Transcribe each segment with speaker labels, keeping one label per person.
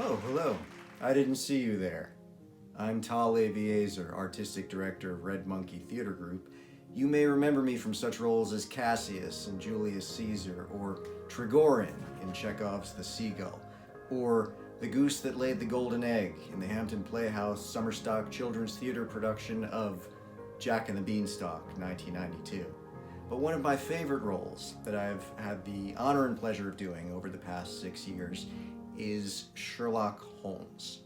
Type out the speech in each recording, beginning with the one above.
Speaker 1: Oh, hello. I didn't see you there. I'm Tal Aviazer, Artistic Director of Red Monkey Theater Group. You may remember me from such roles as Cassius in Julius Caesar, or Trigorin in Chekhov's The Seagull, or the goose that laid the golden egg in the Hampton Playhouse summer stock children's theater production of Jack and the Beanstalk, 1992. But one of my favorite roles that I've had the honor and pleasure of doing over the past 6 years is Sherlock Holmes.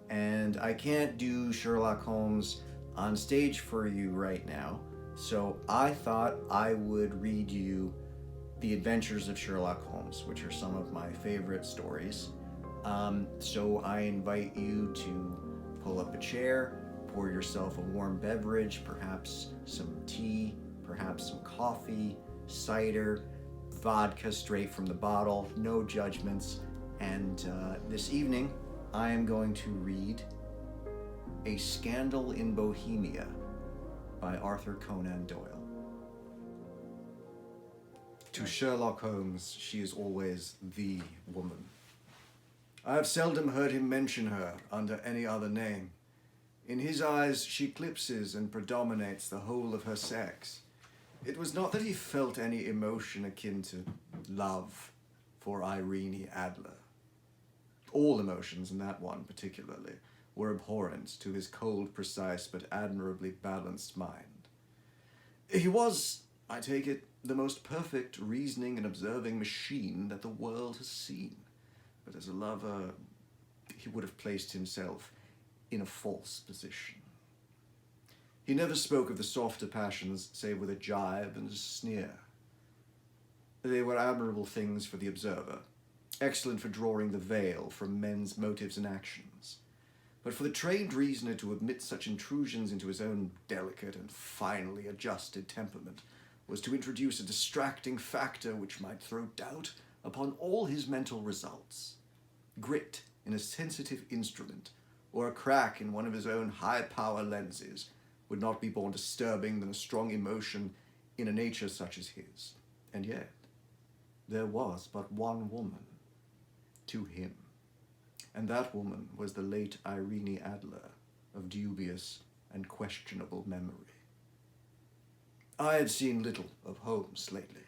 Speaker 1: And I can't do Sherlock Holmes on stage for you right now, so I thought I would read you The Adventures of Sherlock Holmes, which are some of my favorite stories. So I invite you to pull up a chair, pour yourself a warm beverage, perhaps some tea, perhaps some coffee, cider, vodka straight from the bottle, no judgments. And this evening, I am going to read A Scandal in Bohemia by Arthur Conan Doyle. To Sherlock Holmes, she is always the woman. I have seldom heard him mention her under any other name. In his eyes, she eclipses and predominates the whole of her sex. It was not that he felt any emotion akin to love for Irene Adler. All emotions, and that one particularly, were abhorrent to his cold, precise, but admirably balanced mind. He was, I take it, the most perfect reasoning and observing machine that the world has seen. But as a lover, he would have placed himself in a false position. He never spoke of the softer passions save with a jibe and a sneer. They were admirable things for the observer, excellent for drawing the veil from men's motives and actions. But for the trained reasoner to admit such intrusions into his own delicate and finely adjusted temperament was to introduce a distracting factor which might throw doubt upon all his mental results. Grit in a sensitive instrument, or a crack in one of his own high-power lenses, would not be more disturbing than a strong emotion in a nature such as his. And yet, there was but one woman to him, and that woman was the late Irene Adler, of dubious and questionable memory. I had seen little of Holmes lately.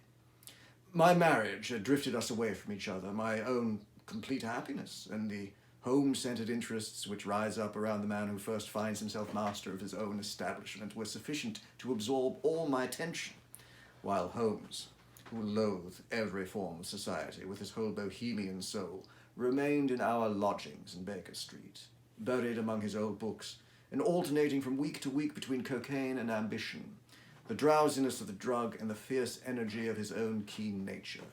Speaker 1: My marriage had drifted us away from each other, my own complete happiness, and the home-centered interests which rise up around the man who first finds himself master of his own establishment were sufficient to absorb all my attention, while Holmes, who loathed every form of society with his whole bohemian soul, remained in our lodgings in Baker Street, buried among his old books, and alternating from week to week between cocaine and ambition, the drowsiness of the drug and the fierce energy of his own keen nature.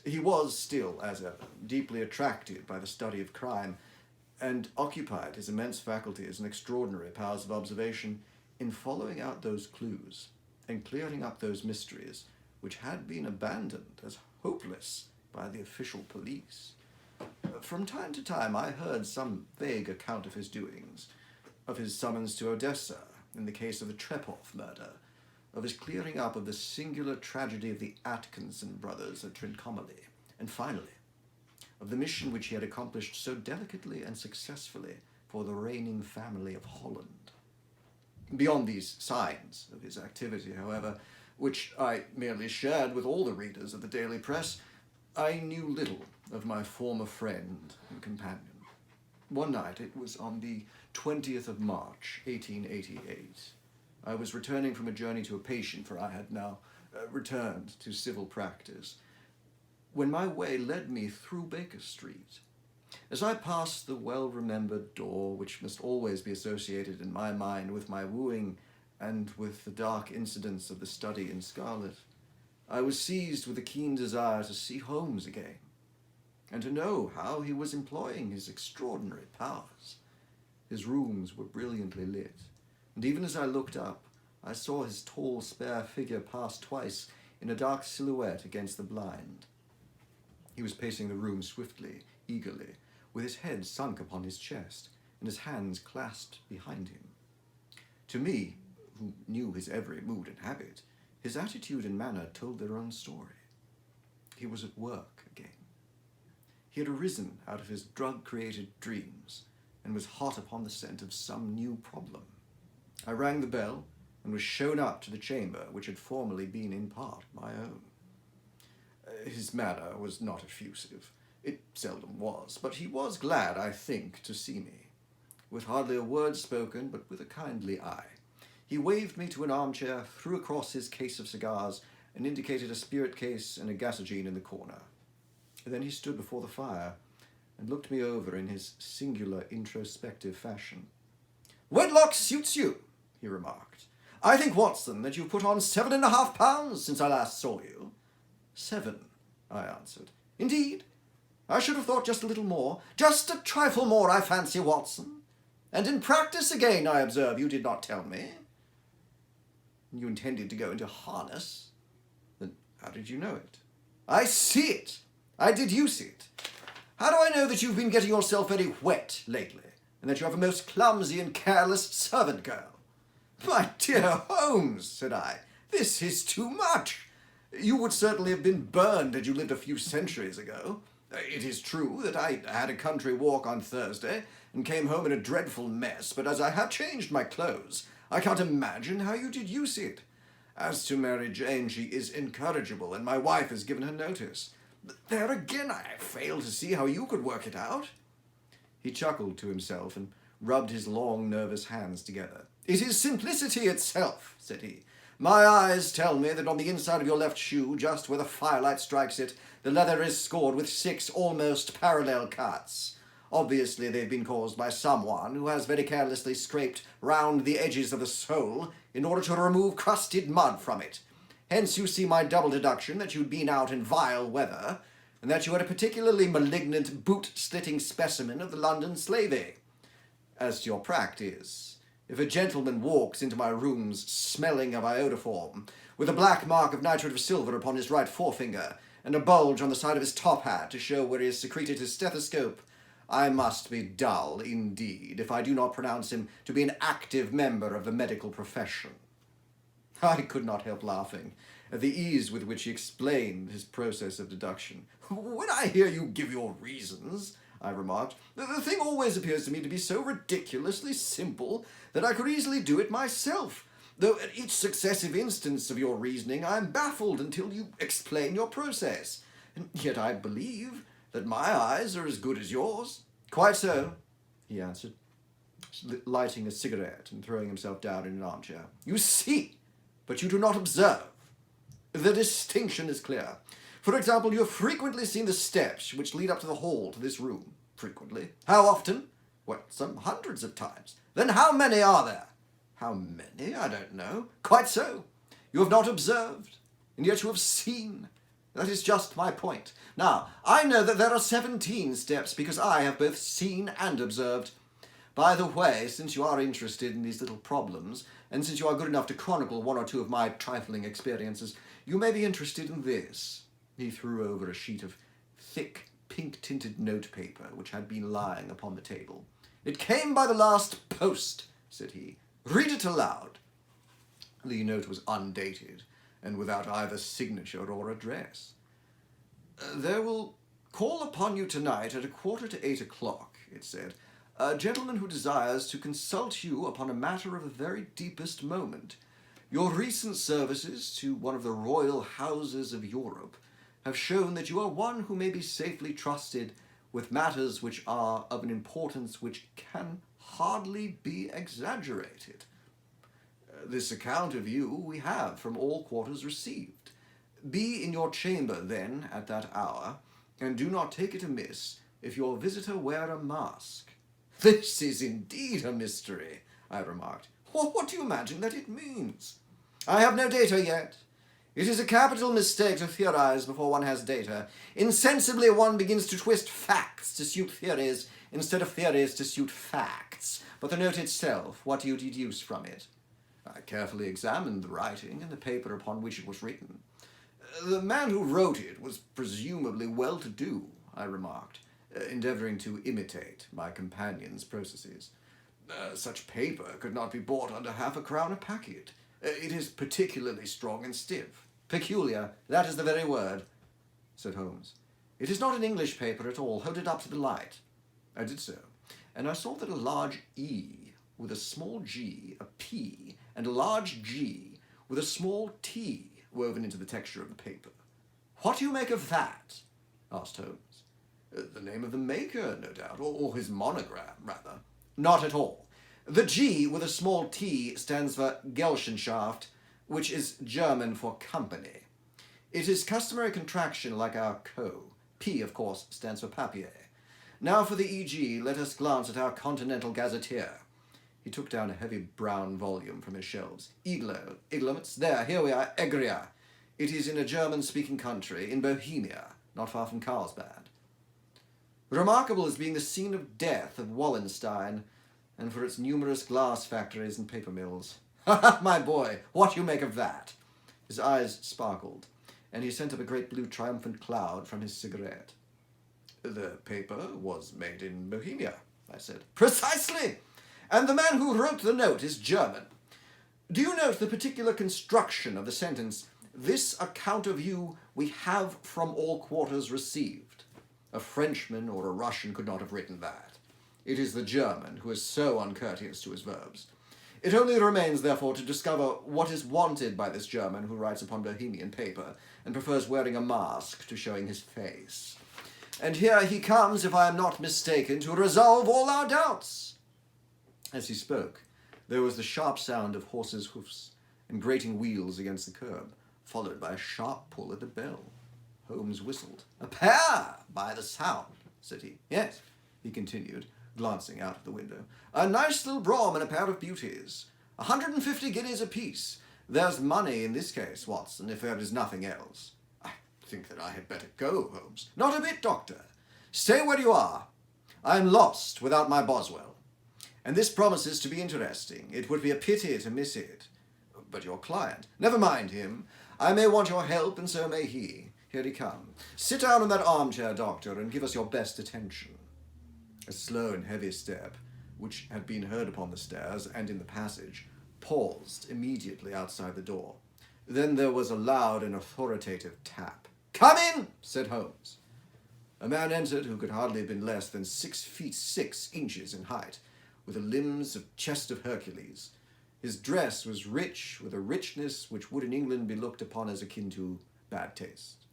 Speaker 1: He was still, as ever, deeply attracted by the study of crime, and occupied his immense faculties and extraordinary powers of observation in following out those clues and clearing up those mysteries which had been abandoned as hopeless by the official police. From time to time I heard some vague account of his doings, of his summons to Odessa in the case of the Trepov murder, of his clearing up of the singular tragedy of the Atkinson brothers at Trincomalee, and finally, of the mission which he had accomplished so delicately and successfully for the reigning family of Holland. Beyond these signs of his activity, however, which I merely shared with all the readers of the daily press, I knew little of my former friend and companion. One night, it was on the 20th of March, 1888, I was returning from a journey to a patient, for I had now returned to civil practice, when my way led me through Baker Street. As I passed the well-remembered door, which must always be associated in my mind with my wooing and with the dark incidents of the study in scarlet, I was seized with a keen desire to see Holmes again, and to know how he was employing his extraordinary powers. His rooms were brilliantly lit, and even as I looked up, I saw his tall, spare figure pass twice in a dark silhouette against the blind. He was pacing the room swiftly, eagerly, with his head sunk upon his chest, and his hands clasped behind him. To me, who knew his every mood and habit, his attitude and manner told their own story. He was at work again. He had arisen out of his drug-created dreams and was hot upon the scent of some new problem. I rang the bell and was shown up to the chamber which had formerly been in part my own. His manner was not effusive. It seldom was, but he was glad, I think, to see me. With hardly a word spoken, but with a kindly eye, he waved me to an armchair, threw across his case of cigars, and indicated a spirit case and a gasogene in the corner. And then he stood before the fire and looked me over in his singular introspective fashion. "Wedlock suits you," he remarked. "I think, Watson, that you've put on 7.5 pounds since I last saw you." 7, I answered. "Indeed? I should have thought just a little more. Just a trifle more, I fancy, Watson. And in practice again, I observe, you did not tell me. You intended to go into harness. Then how did you know it?" "I see it. I deduce it. How do I know that you've been getting yourself very wet lately, and that you have a most clumsy and careless servant girl?" "My dear Holmes," said I, "this is too much. You would certainly have been burned had you lived a few centuries ago. It is true that I had a country walk on Thursday and came home in a dreadful mess, but as I have changed my clothes, I can't imagine how you deduce it. As to Mary Jane, she is incorrigible, and my wife has given her notice. There again, I fail to see how you could work it out." He chuckled to himself and rubbed his long, nervous hands together. "It is simplicity itself," said he. "My eyes tell me that on the inside of your left shoe, just where the firelight strikes it, the leather is scored with 6 almost parallel cuts. Obviously they've been caused by someone who has very carelessly scraped round the edges of the sole in order to remove crusted mud from it. Hence you see my double deduction that you'd been out in vile weather, and that you had a particularly malignant boot-slitting specimen of the London slavey. As to your practice, if a gentleman walks into my rooms smelling of iodoform, with a black mark of nitrate of silver upon his right forefinger, and a bulge on the side of his top hat to show where he has secreted his stethoscope, I must be dull indeed if I do not pronounce him to be an active member of the medical profession." I could not help laughing at the ease with which he explained his process of deduction. "When I hear you give your reasons," I remarked, "the thing always appears to me to be so ridiculously simple that I could easily do it myself, though at each successive instance of your reasoning I am baffled until you explain your process. And yet I believe that my eyes are as good as yours." "Quite so," he answered, lighting a cigarette and throwing himself down in an armchair. "You see, but you do not observe. The distinction is clear. For example, you have frequently seen the steps which lead up to the hall to this room. Frequently. How often? Well, some hundreds of times. Then how many are there?" "How many? I don't know." "Quite so. You have not observed, and yet you have seen. That is just my point. Now, I know that there are 17 steps because I have both seen and observed. By the way, since you are interested in these little problems, and since you are good enough to chronicle one or two of my trifling experiences, you may be interested in this." He threw over a sheet of thick, pink-tinted notepaper which had been lying upon the table. "It came by the last post," said he. "Read it aloud." The note was undated, and without either signature or address. "There will call upon you tonight at 7:45, it said, "a gentleman who desires to consult you upon a matter of the very deepest moment. Your recent services to one of the royal houses of Europe have shown that you are one who may be safely trusted with matters which are of an importance which can hardly be exaggerated. This account of you we have from all quarters received. Be in your chamber, then, at that hour, and do not take it amiss if your visitor wear a mask." "This is indeed a mystery," I remarked. "What do you imagine that it means?" "I have no data yet. It is a capital mistake to theorize before one has data. Insensibly one begins to twist facts to suit theories instead of theories to suit facts. But the note itself, what do you deduce from it?" I carefully examined the writing and the paper upon which it was written. "The man who wrote it was presumably well-to-do," I remarked, endeavoring to imitate my companion's processes. "Such paper could not be bought under £0.50 a packet. It is particularly strong and stiff." "Peculiar, that is the very word," said Holmes. It is not an English paper at all. Hold it up to the light. I did so, and I saw that a large E with a small g, a P, and a large G with a small T woven into the texture of the paper. What do you make of that? Asked Holmes. The name of the maker, no doubt, or his monogram, rather. Not at all. The G with a small T stands for Gesellschaft, which is German for company. It is customary contraction like our co. P, of course, stands for papier. Now for the E.G., let us glance at our Continental Gazetteer. He took down a heavy brown volume from his shelves. Iglo, here we are, Egria. It is in a German-speaking country, in Bohemia, not far from Carlsbad. Remarkable as being the scene of death of Wallenstein, and for its numerous glass factories and paper mills. Ha ha, my boy, what do you make of that? His eyes sparkled, and he sent up a great blue triumphant cloud from his cigarette. The paper was made in Bohemia, I said. Precisely! And the man who wrote the note is German. Do you note the particular construction of the sentence, this account of you we have from all quarters received? A Frenchman or a Russian could not have written that. It is the German who is so uncourteous to his verbs. It only remains, therefore, to discover what is wanted by this German who writes upon Bohemian paper and prefers wearing a mask to showing his face. And here he comes, if I am not mistaken, to resolve all our doubts. As he spoke, there was the sharp sound of horses' hoofs and grating wheels against the curb, followed by a sharp pull at the bell. Holmes whistled. A pair, by the sound, said he. Yes, he continued, glancing out of the window. A nice little brougham and a pair of beauties. 150 guineas apiece. There's money in this case, Watson, if there is nothing else. I think that I had better go, Holmes. Not a bit, Doctor. Stay where you are. I am lost without my Boswell. And this promises to be interesting. It would be a pity to miss it. But your client, never mind him. I may want your help, and so may he. Here he comes. Sit down in that armchair, Doctor, and give us your best attention. A slow and heavy step, which had been heard upon the stairs and in the passage, paused immediately outside the door. Then there was a loud and authoritative tap. Come in, said Holmes. A man entered who could hardly have been less than 6 feet 6 inches in height, with the limbs of chest of Hercules. His dress was rich, with a richness which would in England be looked upon as akin to bad taste.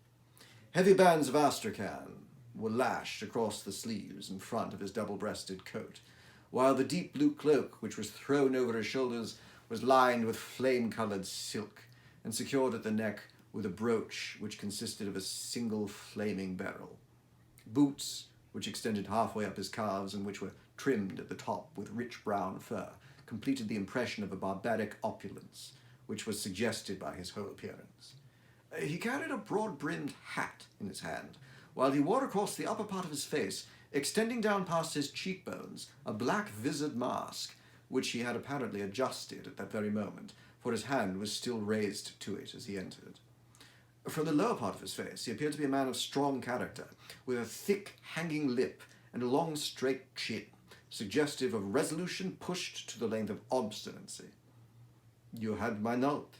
Speaker 1: Heavy bands of astrakhan were lashed across the sleeves and front of his double-breasted coat, while the deep blue cloak which was thrown over his shoulders was lined with flame-coloured silk and secured at the neck with a brooch which consisted of a single flaming beryl. Boots, which extended halfway up his calves and which were trimmed at the top with rich brown fur, completed the impression of a barbaric opulence which was suggested by his whole appearance. He carried a broad-brimmed hat in his hand, while he wore across the upper part of his face, extending down past his cheekbones, a black visored mask, which he had apparently adjusted at that very moment, for his hand was still raised to it as he entered. From the lower part of his face, he appeared to be a man of strong character, with a thick, hanging lip and a long, straight chin, suggestive of resolution pushed to the length of obstinacy. You had my note?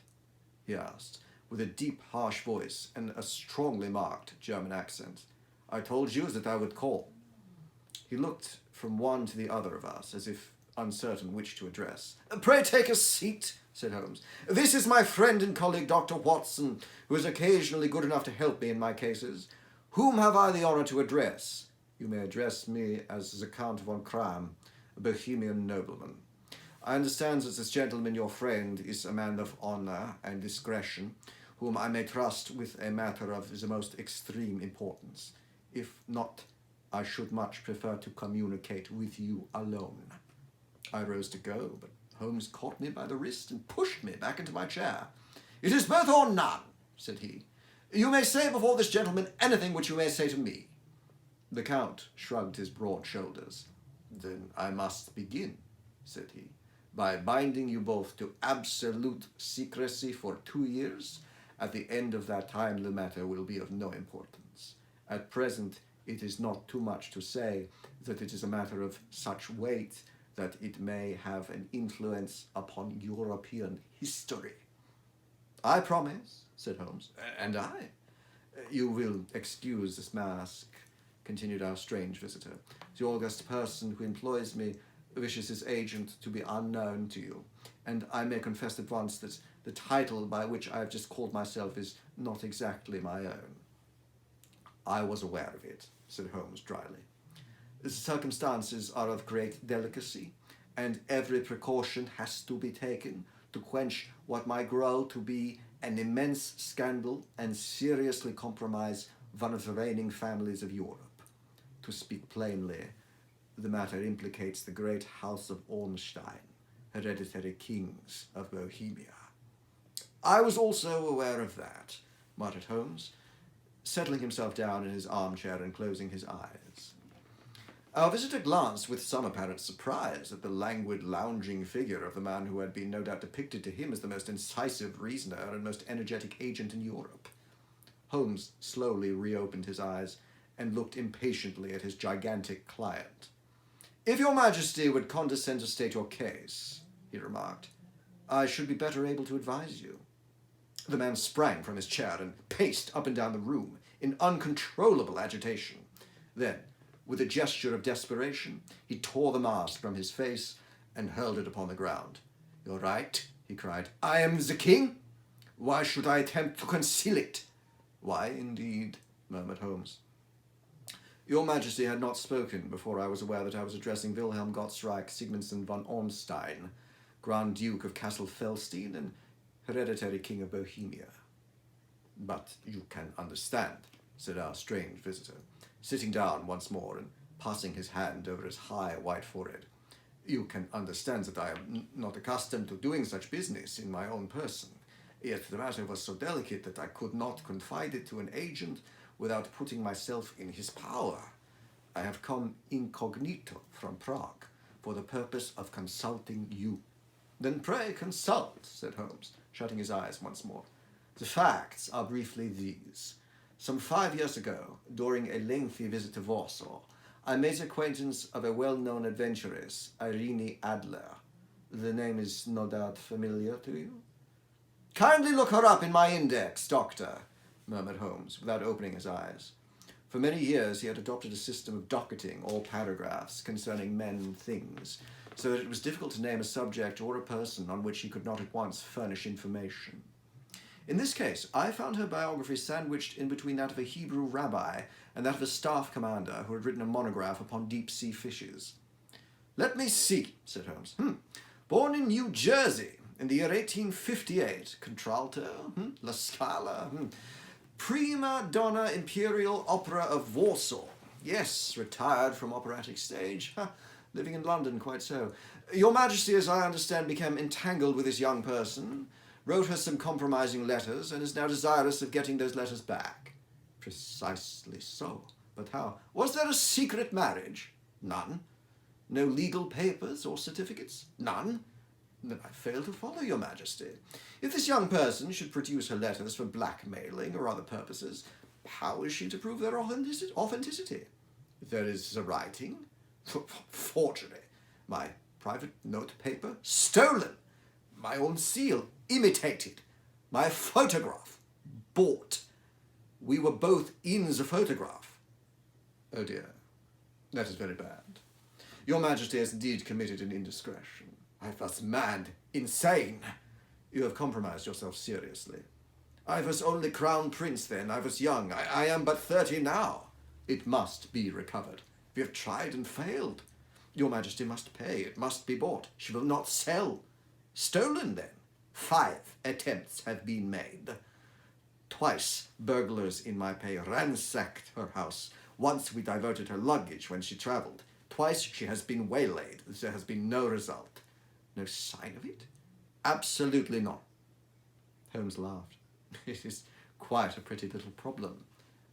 Speaker 1: He asked, with a deep, harsh voice and a strongly marked German accent. I told you that I would call. He looked from one to the other of us, as if uncertain which to address. Pray take a seat, said Holmes. This is my friend and colleague, Dr. Watson, who is occasionally good enough to help me in my cases. Whom have I the honour to address? You may address me as the Count von Kram, a Bohemian nobleman. I understand that this gentleman, your friend, is a man of honour and discretion, whom I may trust with a matter of the most extreme importance. If not, I should much prefer to communicate with you alone. I rose to go, but Holmes caught me by the wrist and pushed me back into my chair. It is both or none, said he. You may say before this gentleman anything which you may say to me. The Count shrugged his broad shoulders. Then I must begin, said he, by binding you both to absolute secrecy for 2 years. At the end of that time, the matter will be of no importance. At present, it is not too much to say that it is a matter of such weight that it may have an influence upon European history. I promise, said Holmes. And I. You will excuse this mask, continued our strange visitor. The august person who employs me wishes his agent to be unknown to you, and I may confess at once that the title by which I have just called myself is not exactly my own. I was aware of it, said Holmes dryly. The circumstances are of great delicacy, and every precaution has to be taken to quench what might grow to be an immense scandal and seriously compromise one of the reigning families of Europe. To speak plainly, the matter implicates the great house of Ornstein, hereditary kings of Bohemia. I was also aware of that, muttered Holmes, settling himself down in his armchair and closing his eyes. Our visitor glanced with some apparent surprise at the languid, lounging figure of the man who had been no doubt depicted to him as the most incisive reasoner and most energetic agent in Europe. Holmes slowly reopened his eyes and looked impatiently at his gigantic client. "If your Majesty would condescend to state your case," he remarked, "I should be better able to advise you." The man sprang from his chair and paced up and down the room in uncontrollable agitation. Then, with a gesture of desperation, he tore the mask from his face and hurled it upon the ground. "You're right," he cried. "I am the king. Why should I attempt to conceal it?" "Why, indeed?" murmured Holmes. "Your Majesty had not spoken before I was aware that I was addressing Wilhelm Gottsreich Sigmundson von Ornstein, Grand Duke of Kassel-Felstein and hereditary King of Bohemia." "But you can understand," said our strange visitor, sitting down once more and passing his hand over his high white forehead. "You can understand that I am not accustomed to doing such business in my own person. Yet the matter was so delicate that I could not confide it to an agent without putting myself in his power. I have come incognito from Prague for the purpose of consulting you." "Then pray consult," said Holmes, shutting his eyes once more. "The facts are briefly these. Some 5 years ago, during a lengthy visit to Warsaw, I made the acquaintance of a well-known adventuress, Irene Adler. The name is no doubt familiar to you?" "Kindly look her up in my index, Doctor," murmured Holmes, without opening his eyes. For many years he had adopted a system of docketing all paragraphs concerning men and things, so that it was difficult to name a subject or a person on which he could not at once furnish information. In this case, I found her biography sandwiched in between that of a Hebrew rabbi and that of a staff commander who had written a monograph upon deep-sea fishes. "Let me see," said Holmes. "Born in New Jersey in the year 1858, contralto, La Scala, prima donna Imperial Opera of Warsaw. Yes, retired from operatic stage. Living in London, quite so. Your Majesty, as I understand, became entangled with this young person, wrote her some compromising letters, and is now desirous of getting those letters back." "Precisely so. But how? Was there a secret marriage?" "None." "No legal papers or certificates?" "None." "Then I fail to follow, your Majesty. If this young person should produce her letters for blackmailing or other purposes, how is she to prove their authenticity?" "There is the writing." "Forgery. My private note paper stolen. My own seal imitated. My photograph bought. We were both in the photograph." "Oh dear, that is very bad. Your Majesty has indeed committed an indiscretion." "I was mad, insane." "You have compromised yourself seriously." "I was only crown prince then. I was young. I am but 30 now." "It must be recovered." "We have tried and failed." "Your Majesty must pay. It must be bought." "She will not sell." "Stolen then?" 5 attempts have been made. Twice burglars in my pay ransacked her house. Once we diverted her luggage when she travelled. Twice she has been waylaid. There has been no result." "No sign of it?" "Absolutely none." Holmes laughed. "It is quite a pretty little problem,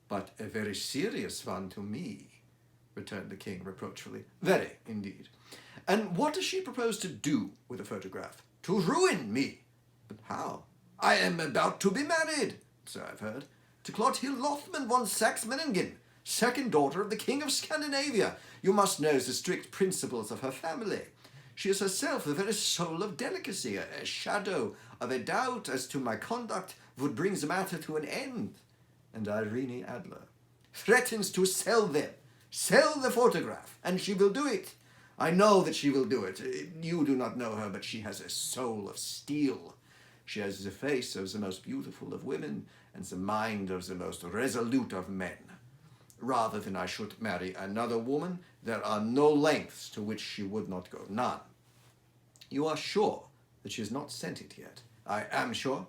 Speaker 1: but a very serious one to me," returned the king reproachfully. "Very, indeed. And what does she propose to do with the photograph?" "To ruin me." "But how?" "I am about to be married, so I've heard, to Clotilde Lothman von Saxe-Meiningen, second daughter of the King of Scandinavia. You must know the strict principles of her family. She is herself the very soul of delicacy. A shadow of a doubt as to my conduct would bring the matter to an end." and Irene Adler. Threatens to sell them. Sell the photograph, and she will do it. I know that she will do it. You do not know her, but she has a soul of steel. She has the face of the most beautiful of women and the mind of the most resolute of men. Rather than I should marry another woman, there are no lengths to which she would not go. None. You are sure that she has not sent it yet? I am sure.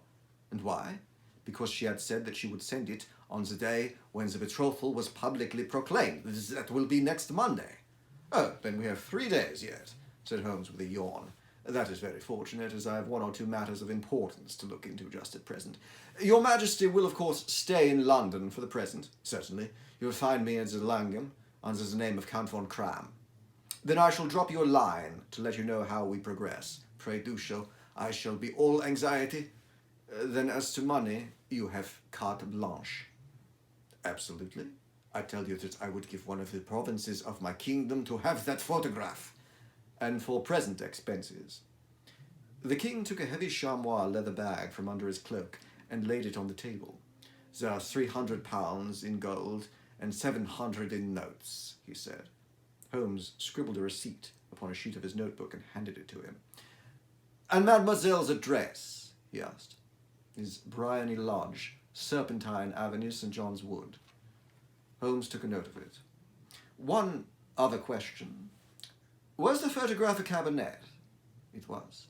Speaker 1: And why? Because she had said that she would send it on the day when the betrothal was publicly proclaimed. That will be next Monday. Oh, then we have 3 days yet, said Holmes with a yawn. That is very fortunate, as I have 1 or 2 matters of importance to look into just at present. Your Majesty will, of course, stay in London for the present. Certainly. You'll find me at the Langham, under the name of Count von Cram. Then I shall drop you a line to let you know how we progress. Pray do so. I shall be all anxiety. Then as to money, you have carte blanche. Absolutely. I tell you that I would give one of the provinces of my kingdom to have that photograph, and for present expenses. The king took a heavy chamois leather bag from under his cloak and laid it on the table. There are £300 in gold and 700 in notes, he said. Holmes scribbled a receipt upon a sheet of his notebook and handed it to him. And mademoiselle's address, he asked. Is Bryony Lodge, Serpentine Avenue, St. John's Wood. Holmes took a note of it. One other question. Was the photograph a cabinet? It was.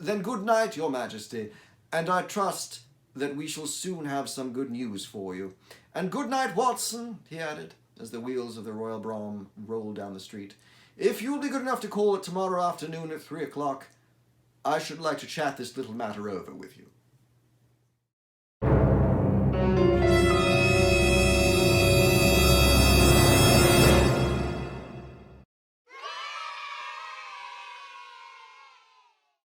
Speaker 1: Then good night, Your Majesty, and I trust that we shall soon have some good news for you. And good night, Watson, he added, as the wheels of the Royal Brougham rolled down the street. If you'll be good enough to call it tomorrow afternoon at 3 o'clock, I should like to chat this little matter over with you.